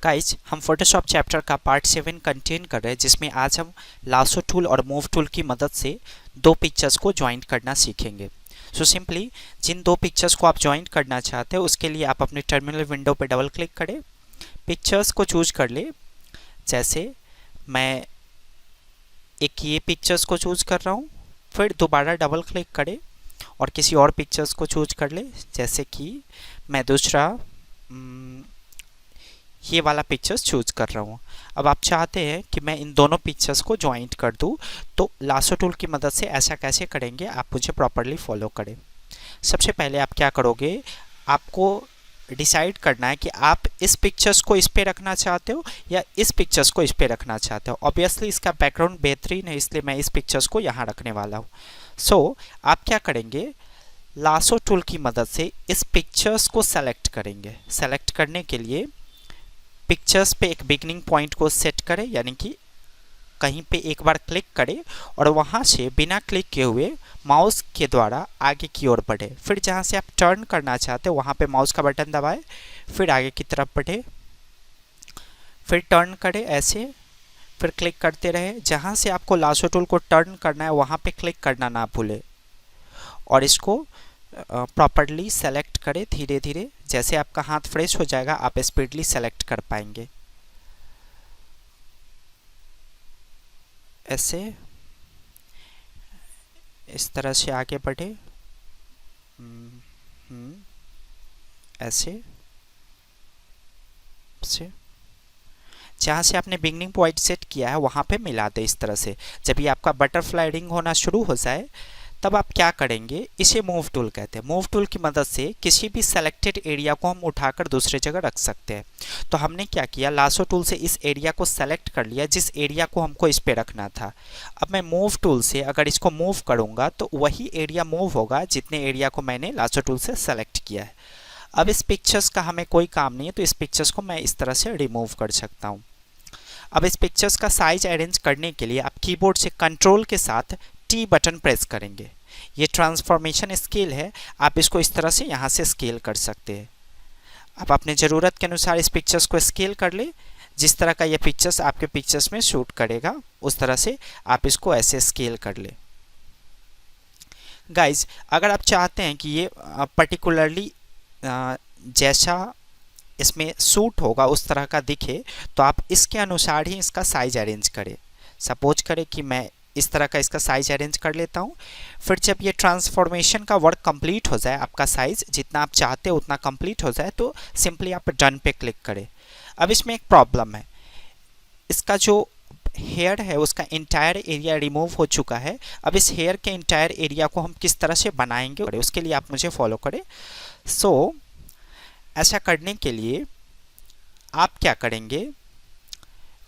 Guys हम Photoshop chapter का part 7 contain कर रहे हैं, जिसमें आज हम लासो टूल और मूव टूल की मदद से दो पिक्चर्स को ज्वाइंट करना सीखेंगे। सो सिंपली जिन दो पिक्चर्स को आप ज्वाइंट करना चाहते हैं उसके लिए आप अपने टर्मिनल विंडो पर डबल क्लिक करें, पिक्चर्स को चूज कर ले। जैसे मैं एक ये पिक्चर्स को चूज कर रहा हूँ, फिर दोबारा डबल क्लिक करें और किसी और पिक्चर्स को चूज कर ले। जैसे कि मैं दूसरा ये वाला पिक्चर्स चूज कर रहा हूँ। अब आप चाहते हैं कि मैं इन दोनों पिक्चर्स को ज्वाइंट कर दूँ, तो लासो टूल की मदद से ऐसा कैसे करेंगे, आप मुझे प्रॉपरली फॉलो करें। सबसे पहले आप क्या करोगे, आपको डिसाइड करना है कि आप इस पिक्चर्स को इस पे रखना चाहते हो या इस पिक्चर्स को इस पे रखना चाहते हो। ऑब्वियसली इसका बैकग्राउंड बेहतरीन है, इसलिए मैं इस पिक्चर्स को यहाँ रखने वाला हूँ। सो आप क्या करेंगे, लासो टूल की मदद से इस पिक्चर्स को सेलेक्ट करेंगे। सेलेक्ट करने के लिए पिक्चर्स पे एक बिगनिंग पॉइंट को सेट करें, यानी कि कहीं पे एक बार क्लिक करें और वहाँ से बिना क्लिक किए हुए माउस के द्वारा आगे की ओर बढ़े। फिर जहाँ से आप टर्न करना चाहते हो वहाँ पे माउस का बटन दबाएं, फिर आगे की तरफ बढ़े, फिर टर्न करें ऐसे, फिर क्लिक करते रहे। जहाँ से आपको लासो टूल को टर्न करना है वहाँ पे क्लिक करना ना भूले और इसको प्रॉपरली सेलेक्ट करें धीरे धीरे। जैसे आपका हाथ फ्रेश हो जाएगा आप स्पीडली सेलेक्ट कर पाएंगे। ऐसे इस तरह से आगे बढ़े, ऐसे से जहाँ से आपने बिगनिंग पॉइंट सेट किया है वहाँ पे मिला दे इस तरह से। जब ये आपका बटरफ्लाई रिंग होना शुरू हो जाए तब आप क्या करेंगे, इसे मूव टूल कहते हैं। मूव टूल की मदद से किसी भी सेलेक्टेड एरिया को हम उठाकर दूसरे जगह रख सकते हैं। तो हमने क्या किया, लासो टूल से इस एरिया को सेलेक्ट कर लिया जिस एरिया को हमको इस पे रखना था। अब मैं मूव टूल से अगर इसको मूव करूँगा तो वही एरिया मूव होगा जितने एरिया को मैंने लासो टूल से सेलेक्ट किया है। अब इस पिक्चर्स का हमें कोई काम नहीं है, तो इस पिक्चर्स को मैं इस तरह से रिमूव कर सकता हूँ। अब इस पिक्चर्स का साइज अरेंज करने के लिए आप कीबोर्ड से कंट्रोल के साथ टी बटन प्रेस करेंगे। ये ट्रांसफॉर्मेशन स्केल है, आप इसको इस तरह से यहाँ से स्केल कर सकते हैं। आप अपने ज़रूरत के अनुसार इस पिक्चर्स को स्केल कर ले। जिस तरह का ये पिक्चर्स आपके पिक्चर्स में शूट करेगा उस तरह से आप इसको ऐसे स्केल कर ले। गाइज अगर आप चाहते हैं कि ये पर्टिकुलरली जैसा इसमें सूट होगा उस तरह का दिखे, तो आप इसके अनुसार ही इसका साइज अरेंज करें। सपोज करें कि मैं इस तरह का इसका साइज अरेंज कर लेता हूँ। फिर जब ये ट्रांसफॉर्मेशन का वर्क कंप्लीट हो जाए, आपका साइज जितना आप चाहते हो उतना कंप्लीट हो जाए, तो सिंपली आप डन पे क्लिक करें। अब इसमें एक प्रॉब्लम है, इसका जो हेयर है उसका इंटायर एरिया रिमूव हो चुका है। अब इस हेयर के इंटायर एरिया को हम किस तरह से बनाएंगे उसके लिए आप मुझे फॉलो करें। सो ऐसा करने के लिए आप क्या करेंगे,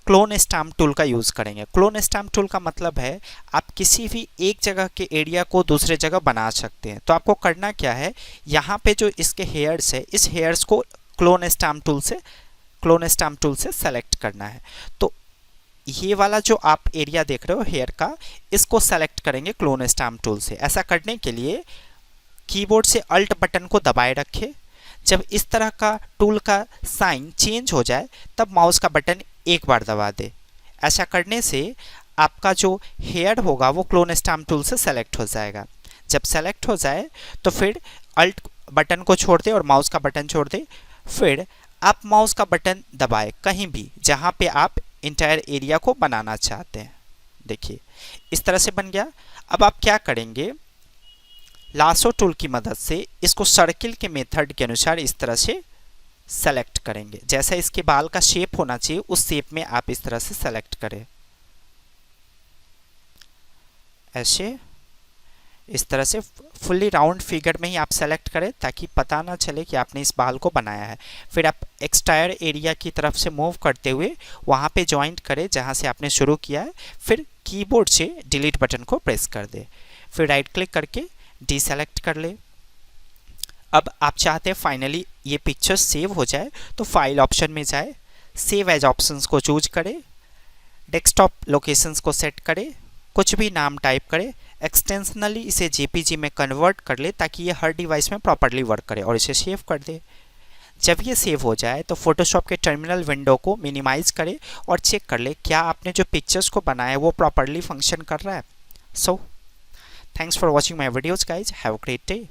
क्लोन स्टैम्प टूल का यूज़ करेंगे। क्लोन स्टैम्प टूल का मतलब है आप किसी भी एक जगह के एरिया को दूसरे जगह बना सकते हैं। तो आपको करना क्या है, यहाँ पे जो इसके हेयर्स है इस हेयर्स को क्लोन स्टैम्प टूल से सेलेक्ट करना है। तो ये वाला जो आप एरिया देख रहे हो हेयर का, इसको सेलेक्ट करेंगे क्लोन स्टैम्प टूल से। ऐसा करने के लिए कीबोर्ड से अल्ट बटन को दबाए रखें। जब इस तरह का टूल का साइन चेंज हो जाए तब माउस का बटन एक बार दबा दे। ऐसा करने से आपका जो हेयर होगा वो क्लोन स्टैम्प टूल से सेलेक्ट हो जाएगा। जब सेलेक्ट हो जाए तो फिर अल्ट बटन को छोड़ दे और माउस का बटन छोड़ दे। फिर आप माउस का बटन दबाए कहीं भी जहाँ पे आप इंटायर एरिया को बनाना चाहते हैं। देखिए इस तरह से बन गया। अब आप क्या करेंगे, लासो टूल की मदद से इसको सर्किल के मेथड के अनुसार इस तरह से सेलेक्ट करेंगे। जैसा इसके बाल का शेप होना चाहिए उस शेप में आप इस तरह से सेलेक्ट करें। ऐसे इस तरह से फुल्ली राउंड फिगर में ही आप सेलेक्ट करें ताकि पता ना चले कि आपने इस बाल को बनाया है। फिर आप एक्सटायर एरिया की तरफ से मूव करते हुए वहाँ पे ज्वाइंट करें जहाँ से आपने शुरू किया है। फिर कीबोर्ड से डिलीट बटन को प्रेस कर दे, फिर राइट क्लिक करके डीसेलेक्ट कर ले। अब आप चाहते हैं फाइनली ये पिक्चर सेव हो जाए, तो फाइल ऑप्शन में जाए, सेव एज ऑप्शंस को चूज करें, डेस्कटॉप लोकेशंस को सेट करें, कुछ भी नाम टाइप करें, एक्सटेंशनली इसे जेपीजी में कन्वर्ट कर ले ताकि ये हर डिवाइस में प्रॉपरली वर्क करे और इसे सेव कर दे। जब ये सेव हो जाए तो फोटोशॉप के टर्मिनल विंडो को मिनिमाइज करें और चेक कर ले क्या आपने जो पिक्चर्स को बनाया है वो प्रॉपरली फंक्शन कर रहा है। So thanks for watching my videos guys, have a great day.